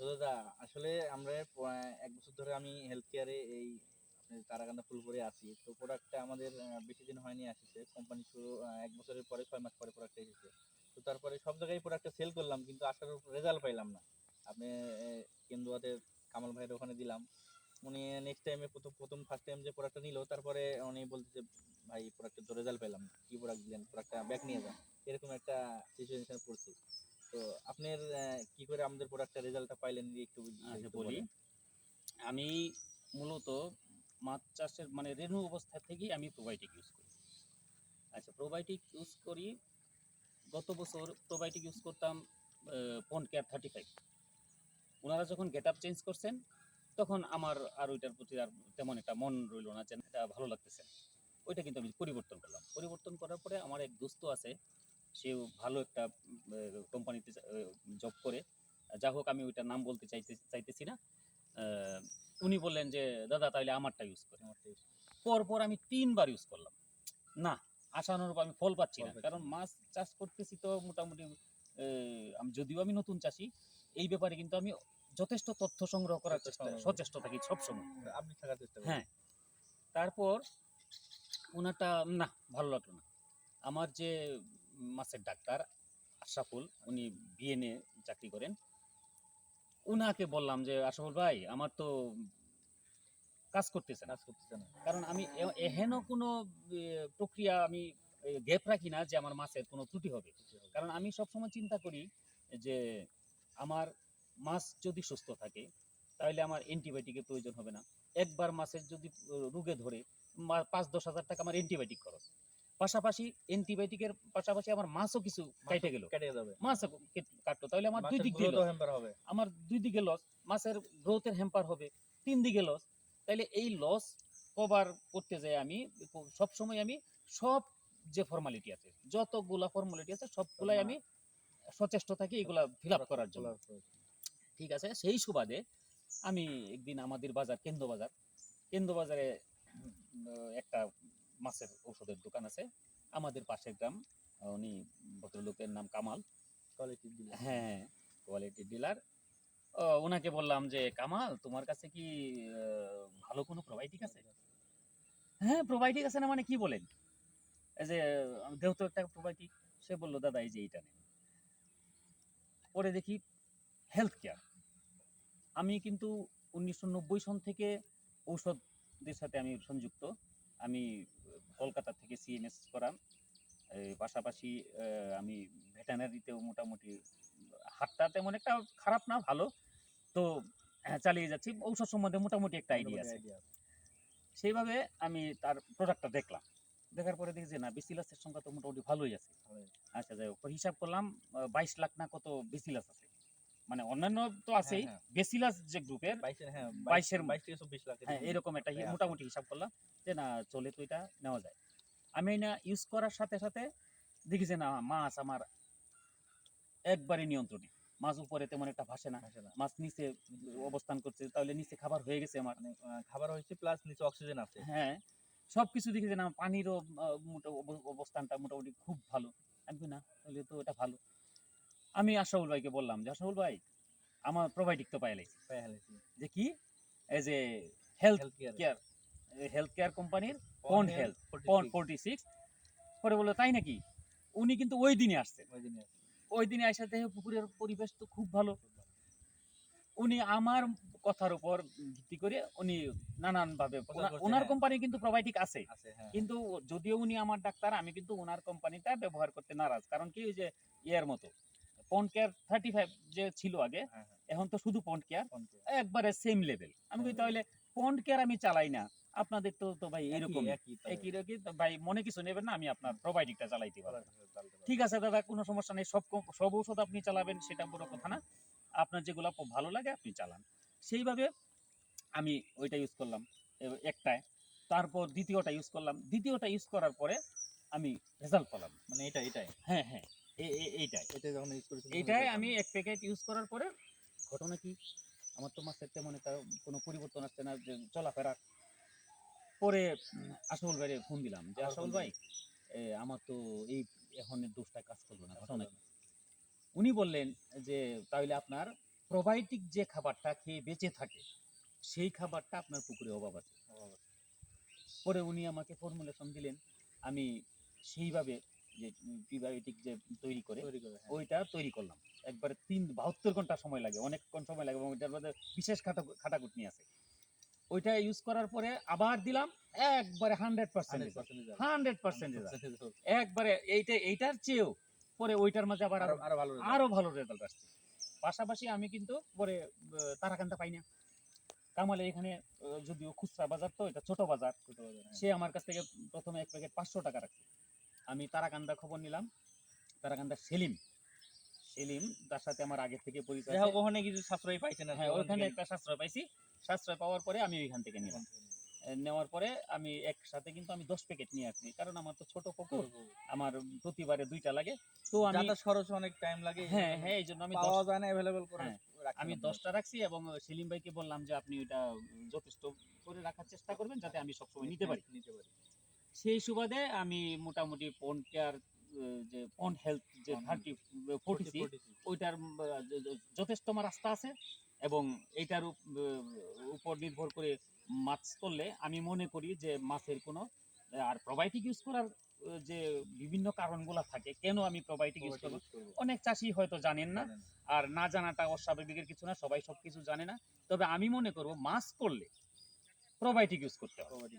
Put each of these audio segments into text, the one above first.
তো দাদা আসলে আমরা 1 বছর ধরে আমি হেলথ কেয়ারে এই আপনার তারাকান্দা ফুলপুরে আছি। তো প্রোডাক্টটা আমাদের বেশি দিন হয়নি আসছে। কোম্পানি শুরু 1 বছরের পরে 6 মাস পরে প্রোডাক্টটা এসেছে। তো তারপরে সব জায়গায় প্রোডাক্টটা সেল করলাম কিন্তু আসার রেজাল্ট পাইলাম না। আপনি কেন্দুয়াতে কামাল ভাইয়ের ওখানে দিলাম। উনি নেক্সট টাইমে প্রথম ফার্স্ট টাইম যে প্রোডাক্টটা নিল তারপরে উনি বলতেছে ভাই প্রোডাক্টের তো রেজাল্ট পেলাম না। কি প্রোডাক্ট দিলেন? প্রোডাক্টটা ব্যাক নিয়ে যান। এরকম একটা সিচুয়েশনে পড়ছি। তো আপনার কি করে আমাদের প্রোডাক্টের রেজাল্টটা পাইলেন যদি একটু আচ্ছা একটু বলি, বলেন। আমি মূলত মাছ চাষের মানে রেণু অবস্থা থেকেই আমি প্রোবায়োটিক ইউজ করি। আচ্ছা, প্রোবায়োটিক ইউজ করি গত বছর। প্রোবায়োটিক ইউজ করতাম পন্ড কেয়ার 35। ওনারা যখন গেট আপ চেঞ্জ করছেন তখন আমার আর ওইটার প্রতি আর তেমন একটা মন রইল না, যে এটা ভালো লাগতেছে। ওইটা কিন্তু আমি পরিবর্তন করলাম। পরিবর্তন করার পরে আমার এক দোস্ত আছে, সেও ভালো একটা কোম্পানিতে জব করে। যা হোক, আমি ওইটার নাম বলতে চাইতেছি না। আহ, উনি বললেন যে দাদা তাহলে আমারটা ইউজ করে। আমার টেস্ট পরপর আমি 3 বার ইউজ করলাম, না, আশানুরূপ আমি ফল পাচ্ছি ফল না। পাচ্ছি কারণ না। মাছ চাষ করতেছি তো মোটামুটি, যদিও আমি নতুন চাষি, এই ব্যাপারে কিন্তু আমি যথেষ্ট তথ্য সংগ্রহ করার তথ্য সংগ্রহ করে সচেষ্ট থাকি সবসময়। আপনি থাকার চেষ্টা করেন। হ্যাঁ, তারপর ওনারটা না ভালো লাগলো না। আমার যে মাছের ডাক্তার আশরাফুল, উনি বিএনএ চাকরি করেন, উনাকে বললাম যে আশরাফুল ভাই আমার তো কাজ করতেছে না। কাজ করতেছে না। কারণ আমি এহেন কোনো প্রক্রিয়া আমি গ্যাপ রাখি না যে আমার মাছের কোনো ত্রুটি হবে। কারণ আমি সবসময় চিন্তা করি যে আমার মাছ যদি সুস্থ থাকে তাহলে আমার অ্যান্টিবায়োটিকের প্রয়োজন হবে না। একবার মাছের যদি রোগে ধরে ৫-১০ হাজার টাকা আমার অ্যান্টিবায়োটিক খরচ। পাশাপাশি অ্যান্টিবায়োটিকের পাশাপাশি আমার মাছও কিছু কেটে গেল, কেটে যাবে। মাছও কাটলো, তাহলে আমার দুই মাছের দিক দিয়ে গ্রোথও লস। হ্যাম্পার হবে। আমার দুই দিকে লস, মাছের গ্রোথের হ্যাম্পার হবে, 3 দিকে লস। তাইলে এই লস কভার করতে যাই আমি সবসময় আমি সব যে ফর্মালিটি আছে, যতগুলা ফর্মালিটি আছে সবগুলাই আমি সচেষ্ট থাকি এগুলা ফিল আপ করার জন্য। ঠিক আছে, সেই সুবাদে আমি একদিন আমাদের বাজার কেন্দ্র বাজারে একটা মাছের ঔষধের দোকান আছে, আমাদের পাশের গ্রাম। উনি ভদ্রলোকের নাম কামাল। কোয়ালিটি দিলে হ্যাঁ, কোয়ালিটি ডিলার। ওনাকে বললাম যে কামাল তোমার কাছে কি ভালো কোনো প্রোবায়োটিক আছে? হ্যাঁ, প্রোবায়োটিক আছে না মানে কি বলেন? এই যে দেও তো একটা প্রোবায়োটিক। সে বলল দাদা এই যে এইটা নেন। পরে দেখি হেলথ কেয়ার। আমি কিন্তু ১৯৯০ সন থেকে ঔষধদের সাথে আমি সংযুক্ত। আমি কলকাতা থেকে সিএমএস করা। পাশাপাশি আমি ভেটেরিনারিতেও মোটামুটি হাতটা তেমন একটা খারাপ না, ভালো। তো চালিয়ে যাচ্ছি। ঔষধ সম্বন্ধে মোটামুটি একটা আইডিয়া আছে। সেইভাবে আমি তার প্রোডাক্টটা দেখলাম। দেখার পরে দেখি যে না, বেসিলাসের সংখ্যা তো মোটামুটি ভালোই আছে। আচ্ছা যাই হোক, হিসাব করলাম ২২ লাখ না কত বেসিলাস আছে। মানে অন্যান্য তো আছেই, বেসিলাস যে গ্রুপের ২২ এর 22 থেকে 24 লাখ হ্যাঁ, এরকম একটা মোটামুটি হিসাব করলাম যে না চলে, তো এটা নেওয়া যায়। আমি না ইউজ করার সাথে সাথে দেখি যে না, মাছ আমার একবারে নিয়ন্ত্রণে। মাছ উপরে তেমন একটা ভাসে না, মাছ নিচে অবস্থান করছে, তাহলে নিচে খাবার হয়ে গেছে আমার। মানে খাবার হয়েছে প্লাস নিচে অক্সিজেন আছে। হ্যাঁ, সবকিছু দেখি যে না, পানিরও অবস্থানটা মোটামুটি খুব ভালো। আমি না তাহলে তো এটা ভালো। আমি আশরাফুল ভাইকে বললাম যে আশরাফুল ভাই আমার প্রোবায়োটিক তো পাইলাই। যে কি? এই যে হেলথ কেয়ার, হেলথ কেয়ার কোম্পানির পন্ড হেলথ, পন্ড 46। পরে বললো তাই নাকি? উনি কিন্তু ওই দিনে আসছেন। ওই দিনে আসার দেখে পুকুরের পরিবেশ তো খুব ভালো। উনি আমার কথার উপর ভিত্তি করে উনি নানানভাবে, ওনার কোম্পানি কিন্তু প্রোবায়োটিক আছে, কিন্তু যদিও উনি আমার ডাক্তার, আমি কিন্তু ওনার কোম্পানিটা ব্যবহার করতে নারাজ। কারণ কি, ওই যে ইয়ের মতো পন্ড কেয়ার 35 যে ছিল আগে, এখন তো শুধু পন্ড কেয়ার, একবারে সেম লেভেল। আমি কই তাহলে পন্ড কেয়ার আমি চালাই না, আপনাদের তো তো ভাই এরকম একই রকম ভাই, মনে কিছু নেবেন না, আমি আপনার প্রোবায়োটিকটা চালাইতে পারবো। ঠিক আছে দাদা, কোনো সমস্যা নেই, সব ঔষধ আপনি চালাবেন সেটা বড় কথা না, আপনার যেগুলো ভালো লাগে আপনি চালান। সেইভাবে আমি ওইটা ইউজ করলাম একটায়। তারপর দ্বিতীয়টা ইউজ করলাম। দ্বিতীয়টা ইউজ করার পরে আমি রেজাল্ট পেলাম। মানে এটাই হ্যাঁ হ্যাঁ, এইটাই এটা যখন ইউজ করেছিলেন এইটাই আমি 1 প্যাকেট ইউজ করার পরে ঘটনা কি, আমার তো মাছের তেমন একটা কোনো পরিবর্তন আসছে না, যে চলাফেরা। পরে আশরাফুল ভাইরে ফোন দিলাম যে আশরাফুল ভাই আমার তো এই এখন ডোজটা কাজ করলো না, ঘটনা কি? উনি বললেন যে তাহলে আপনার প্রোবায়োটিক যে খাবারটা খেয়ে বেঁচে থাকে সেই খাবারটা আপনার পুকুরে অভাব আছে। পরে উনি আমাকে ফর্মুলেশন দিলেন, আমি সেইভাবে যে প্রিবায়োটিক যে তৈরি করে হ্যাঁ। ওইটা তৈরি করলাম। একবারে 72 ঘন্টা সময় লাগে, অনেকক্ষণ সময় লাগে এবং ওইটার মধ্যে বিশেষ খাটাকুটনি আছে। ওইটা ইউজ করার পরে আবার দিলাম, একবারে 100% 100% একবারে এইটার চেয়েও পরে ওইটার মাঝে আবার আরো ভালো রেজাল্ট আসছে। পাশাপাশি আমি কিন্তু পরে তারাকান্দা পাই না। কামালে এখানে যদিও খুচরা বাজার, তো এটা ছোট বাজার, সে আমার কাছ থেকে প্রথমে 1 প্যাকেট 500 টাকা রাখছে। আমি তারাকান্দা খবর নিলাম, তারাকান্দা সেলিম তার সাথে আমার আগে থেকে পরিচয় আছে। ওখানে কিছু সাশ্রয় পাইছেন? হ্যাঁ, ওখানে একটা সাশ্রয় পাইছি। সাশ্রয় পাওয়ার পরে আমি ওইখান থেকে নিলাম। নেওয়ার পরে আমি একসাথে কিন্তু আমি 10 প্যাকেট নিয়ে আসছি, কারণ আমার তো ছোট পুকুর, আমার প্রতিবারে 2টা লাগে, তো আমি খরচ অনেক টাইম লাগে। হ্যাঁ হ্যাঁ, এই জন্য আমি পাওয়া যায় না अवेलेबल করে আমি 10টা রাখছি এবং সেলিম ভাইকে বললাম যে আপনি ওইটা যথেষ্ট করে রাখার চেষ্টা করবেন যাতে আমি সবসময় নিতে পারি। সেই সুবাদে আমি মোটামুটি পন্ড কেয়ার যে পন্ড হেলথ যে 30-40 ওইটার যথেষ্ট আমার আস্থা আছে এবং এইটার উপর নির্ভর করে মাছ করলে আমি মনে করি যে মাছের কোনো আর প্রোবায়োটিক ইউজ করার যে বিভিন্ন কারণগুলো থাকে, কেন আমি প্রোবায়োটিক ইউজ করব, অনেক চাষি হয়তো জানেন না, আর না জানাটা অস্বাভাবিকের কিছু না, সবাই সবকিছু জানে না। তবে আমি মনে করব মাছ করলে প্রোবায়োটিক ইউজ করতে হবে।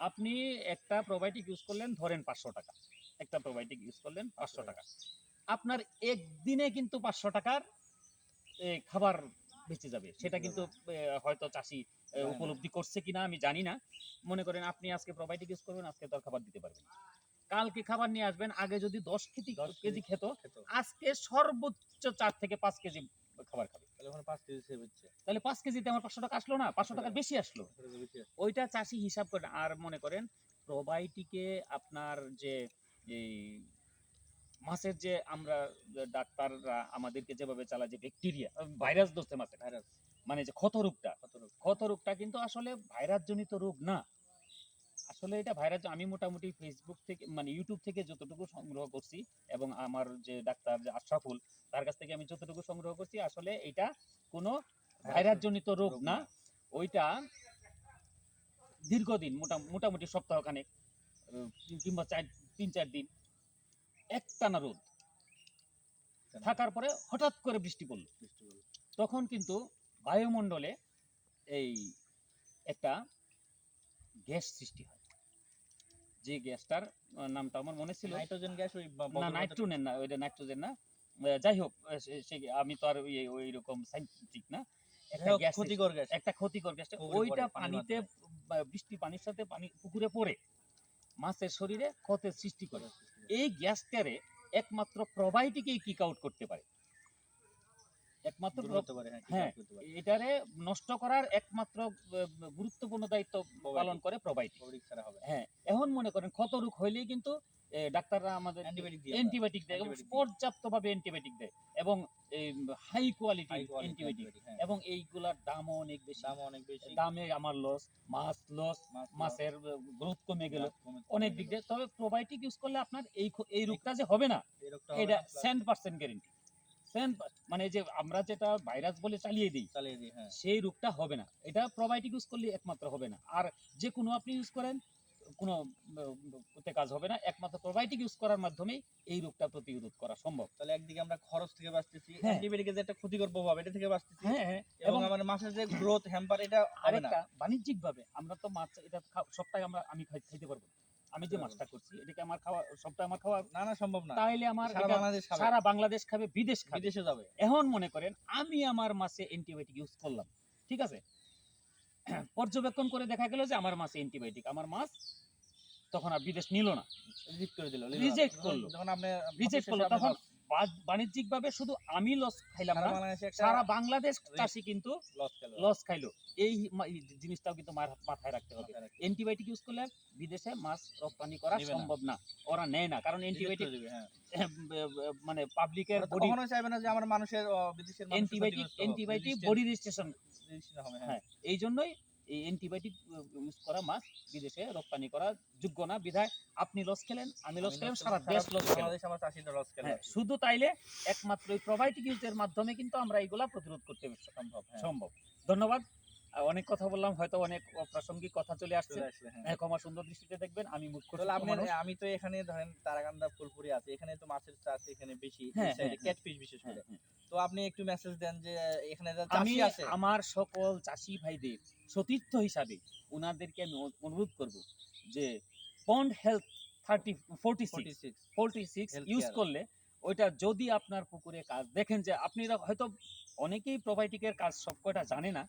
আপনি একটা প্রোবায়োটিক ইউজ করলেন ধরেন 500 টাকা, একটা প্রোবায়োটিক ইউজ করলেন 500 টাকা, আপনার একদিনে কিন্তু 500 টাকার খাবার বেঁচে যাবে। সেটা কিন্তু হয়তো চাষি উপলব্ধি করছে কিনা আমি জানি না। মনে করেন আপনি আজকে প্রোবায়োটিক ইউজ করবেন, আজকে তো আর খাবার দিতে পারবেন না। কালকে খাবার নিয়ে আসবেন, আগে যদি 10 কেজি খেত, আজকে সর্বোচ্চ 4 থেকে 5 কেজি খাবার খাবে। তাহলে 5 কেজিতে আমার 500 টাকা আসলো না, 500 টাকার বেশি আসলো। ওইটা চাষি হিসাব করে। আর মনে করেন প্রোবায়োটিকে আপনার যে এই মাছের যে আমরা ডাক্তাররা আমাদেরকে যেভাবে চালায় যে ব্যাকটেরিয়া ভাইরাস ধরছে মাছের, মানে যে ক্ষত রোগটা কিন্তু আসলে ভাইরাস জনিত রোগ না। আসলে এটা ভাইরাস, আমি মোটামুটি ফেসবুক থেকে মানে ইউটিউব থেকে যতটুকু সংগ্রহ করছি এবং আমার যে ডাক্তার যে আশরাফুল তার কাছ থেকে আমি যতটুকু সংগ্রহ করছি, আসলে এটা কোনো ভাইরাস জনিত রোগ না। ওইটা দীর্ঘদিন মোটামুটি সপ্তাহখানেক কিংবা 3-4 দিন একটানা রোদ থাকার পরে হঠাৎ করে বৃষ্টি পড়ল, তখন কিন্তু বায়ুমণ্ডলে এই একটা গ্যাস সৃষ্টি হয়, যে গ্যাসটার নামটা আমার মনে ছিল নাইট্রোজেন গ্যাস। না, নাইট্রোজেন না, ওইটা নাইট্রোজেন না। যাই হোক, আমি তো আর ওই রকম সায়েন্টিফিক না। একটা ক্ষতিকর গ্যাস, ওইটা পানিতে বৃষ্টি পানির সাথে পানি পুকুরে পড়ে মাছের শরীরে ক্ষতের সৃষ্টি করে। এই গ্যাসটারে একমাত্র প্রোবায়োটিকই কিক আউট করতে পারে, একমাত্র হ্যাঁ, এটারে নষ্ট করার একমাত্র গুরুত্বপূর্ণ দায়িত্ব পালন করে প্রোবায়োটিক। হ্যাঁ, এখন মনে করেন ক্ষত রোগ হইলেই কিন্তু ডাক্তাররা আমাদের অ্যান্টিবায়োটিক দেয়, পর্যাপ্তভাবে অ্যান্টিবায়োটিক দেয় এবং হাই কোয়ালিটি অ্যান্টিবায়োটিক, এবং এইগুলার দামও অনেক বেশি। দামে আমার লস, মাছের গ্রোথ কমে গেল অনেক দিক দিয়ে। তবে প্রোবায়োটিক ইউজ করলে আপনার এই রোগটা যে হবে না, এটা 100% গ্যারান্টি। মানে যে আমরা যেটা ভাইরাস বলে চালিয়ে দিই সেই রোগটা হবে না, এটা প্রোবায়োটিক ইউজ করলে একমাত্র হবে না। আর যে কোনো আপনি ইউজ করেন কোনো কাজ হবে না, একমাত্র প্রোবায়োটিক ইউজ করার মাধ্যমেই এই রোগটা প্রতিরোধ করা সম্ভব। তাহলে একদিকে আমরা খরচ থেকে বাঁচতেছি, অ্যান্টিবায়োটিকের যে একটা ক্ষতিকর প্রভাব এটা থেকে বাঁচতেছি, এবং আমাদের মাছের যে গ্রোথ হ্যাম্পার এটা হবে না। আরেকটা বাণিজ্যিক ভাবে আমরা তো মাছ এটা সপ্তাহে আমি খাইতে পারবো না। আমি যে মাছটা করছি এটাকে আমার খাওয়া সপ্তাহে আমার খাওয়া না সম্ভব না। তাইলে আমার সারা বাংলাদেশ খাবে, বিদেশে যাবে। এখন মনে করেন আমি আমার মাছে অ্যান্টিবায়োটিক ইউজ করলাম, ঠিক আছে, পর্যবেক্ষণ করে দেখা গেল যে আমার মাছে অ্যান্টিবায়োটিক, আমার মাছ তখন আর বিদেশ নিল না, রিজেক্ট করলো। তখন বাণিজ্যিক ভাবে শুধু আমি লস খাইলাম না, সারা বাংলাদেশ চাষি কিন্তু লস খাইলো। এই জিনিসটাও কিন্তু মাথায় রাখতে হবে। অ্যান্টিবায়োটিক ইউজ করলে বিদেশে মাছ রপ্তানি করা সম্ভব না, ওরা নেয় না, কারণ অ্যান্টিবায়োটিক মানে পাবলিকের বডি কখনো চাইবে না যে আমার মানুষের বিদেশের অ্যান্টিবায়োটিক বডি রেজিস্ট্রেশন হবে। হ্যাঁ, এই জন্যই এই অ্যান্টিবায়োটিক ইউজ করা মাছ বিদেশে রপ্তানি করা যোগ্য না, বিধায় আপনি লস খেলেন, আমি লস খেলাম, সারা দেশ লস খেলাম। বাংলাদেশ আমার চাষিরা লস খেলে হ্যাঁ, শুধু তাইলে একমাত্র এই প্রোবায়োটিক ইউজের মাধ্যমে কিন্তু আমরা এইগুলা প্রতিরোধ করতে সম্ভব। হ্যাঁ, সম্ভব। ধন্যবাদ। অনেক কথা বললাম, হয়তো অনেক অপ্রাসঙ্গিক কথা চলে আসছে, চলে আসলে। হ্যাঁ, ক্ষমা সুন্দর দৃষ্টিতে দেখবেন। আমি মুখ তাহলে আমি তো এখানে ধরেন তারাকান্দা ফুলপুরি আছে, এখানে তো মাছের চাষ এখানে বেশি, হ্যাঁ, হ্যাঁ, ক্যাটফিশ বিশেষ করে। তো আপনি একটু মেসেজ দেন যে এখানে যারা আমি চাষি আছে, আমার সকল চাষি ভাইদের সতীর্থ হিসাবে ওনাদেরকে আমি অনুরোধ করব যে পন্ড হেলথ 46 ইউজ Healthcare। করলে ওইটা যদি আপনার পুকুরে কাজ দেখেন, যে আপনারা হয়তো অনেকেই প্রোবায়োটিকের কাজ সবকটা জানে না,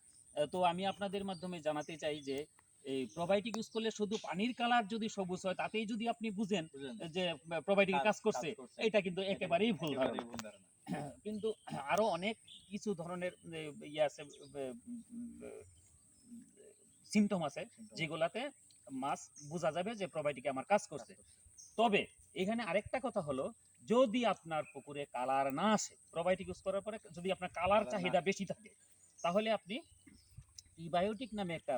তো আমি আপনাদের মাধ্যমে জানাতে চাই যে এই প্রোবায়োটিক ইউজ করলে শুধু পানির কালার যদি সবুজ হয় তাতেই যদি আপনি বুঝেন বুঝলেন? যে প্রোবায়োটিক কাজ করছে, কাজ করছে। এটা কিন্তু একেবারেই ভুল ধারণা। একেবারেই ভুল ধারণা। কিন্তু আরো অনেক কিছু ধরনের ইয়ে আছে, সিমটম আছে যেগুলাতে মাছ বোঝা যাবে যে প্রোবায়োটিক আমার কাজ করছে। তবে এখানে আরেকটা কথা হলো, যদি আপনার পুকুরে কালার না আসে, প্রোবায়োটিক ইউজ করার পরে যদি আপনার কালার চাহিদা বেশি থাকে, তাহলে আপনি প্রিবায়োটিক নামে একটা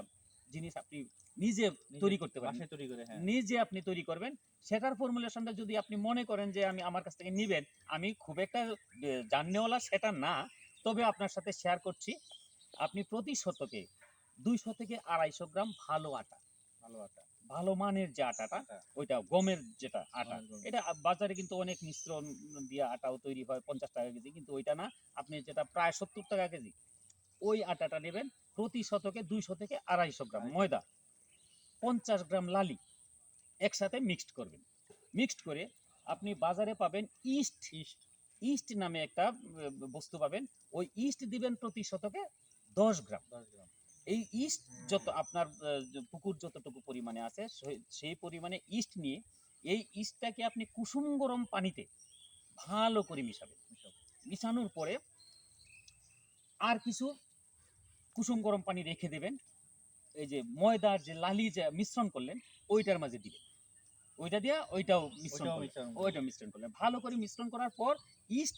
জিনিস আপনি নিজে তৈরি করতে পারেন, বাসায় তৈরি করে। হ্যাঁ, নিজে আপনি তৈরি করবেন। সেটার ফর্মুলেশনটা যদি আপনি মনে করেন যে আমি আমার কাছ থেকে নিবেন, আমি খুব একটা জাননেওয়ালা সেটা না, তবে আপনার সাথে শেয়ার করছি। আপনি প্রতি শতকে 200 থেকে 250 গ্রাম ভালো আটা, ভালো আটা, ভালো মানের যে আটাটা, ওইটা গমের যেটা আটা, এটা বাজারে কিন্তু অনেক মিশ্রণ দিয়ে আটাও তৈরি হয় 50 টাকা কেজি, কিন্তু ওইটা না, আপনি যেটা প্রায় 70 টাকা কেজি, ওই আটাটা নেবেন। প্রতি শতকে 200 থেকে 250 গ্রাম ময়দা, 50 গ্রাম লালি একসাথে মিক্সড করবেন। মিক্সড করে আপনি বাজারে পাবেন ইস্ট নামে একটা বস্তু পাবেন, ওই ইস্ট দিবেন প্রতি শতকে 10 গ্রাম। এই ইস্ট যত আপনার পুকুর যতটুকু পরিমাণে আছে সেই পরিমাণে ইস্ট নিয়ে এই ইস্টটাকে আপনি কুসুম গরম পানিতে ভালো করে মিশাবেন। মিশানোর পরে আর কিছু কুসুম গরম পানি রেখে দেবেন, এই যে ময়দার যে লালি যে মিশ্রণ করলেন ওইটার মাঝে দিবেন, ওইটা দিয়ে ওইটাও মিশ্রণ করলেন। ভালো করে মিশ্রণ করার পর ইস্ট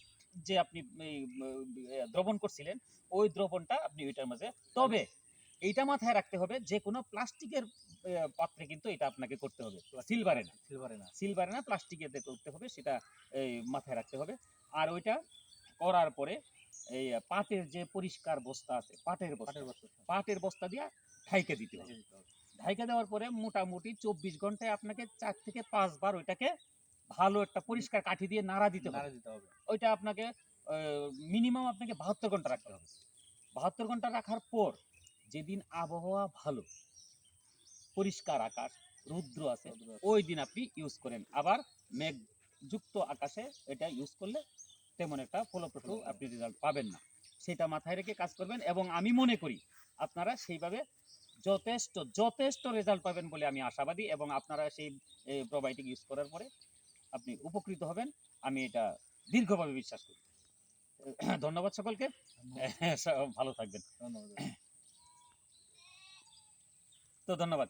যে আপনি দ্রবণ করছিলেন ওই দ্রবণটা আপনি ওইটার মাঝে, তবে এইটা মাথায় রাখতে হবে যে কোনো প্লাস্টিকের পাত্রে কিন্তু এটা আপনাকে করতে হবে, সিলভারে না প্লাস্টিকেতে করতে হবে, সেটা মাথায় রাখতে হবে। আর ওইটা করার পরে এই পাটের যে পরিষ্কার বস্তা আছে, পাটের বস্তা দিয়ে ঢাইকে দিতে হবে। ঢাইকা দেওয়ার পরে মোটামুটি 24 ঘন্টায় আপনাকে 4 থেকে 5 বার ওইটাকে ভালো একটা পরিষ্কার কাঠি দিয়ে নাড়া দিতে হবে। ওইটা আপনাকে মিনিমাম আপনাকে 72 ঘন্টা রাখতে হবে। 72 ঘন্টা রাখার পর যেদিন আবহাওয়া ভালো, পরিষ্কার আকাশ, রৌদ্র আছে, ওই দিন আপনি ইউজ করেন। আবার মেঘযুক্ত আকাশে এটা ইউজ করলে তেমন একটা ফলপ্রসূ আপনি রেজাল্ট পাবেন না, সেটা মাথায় রেখে কাজ করবেন। এবং আমি মনে করি আপনারা সেইভাবে যথেষ্ট রেজাল্ট পাবেন বলে আমি আশাবাদী, এবং আপনারা সেই প্রোবায়োটিক ইউজ করার পরে আপনি উপকৃত হবেন, আমি এটা দীর্ঘভাবে বিশ্বাস করি। ধন্যবাদ সকলকে, ভালো থাকবেন। তো ধন্যবাদ।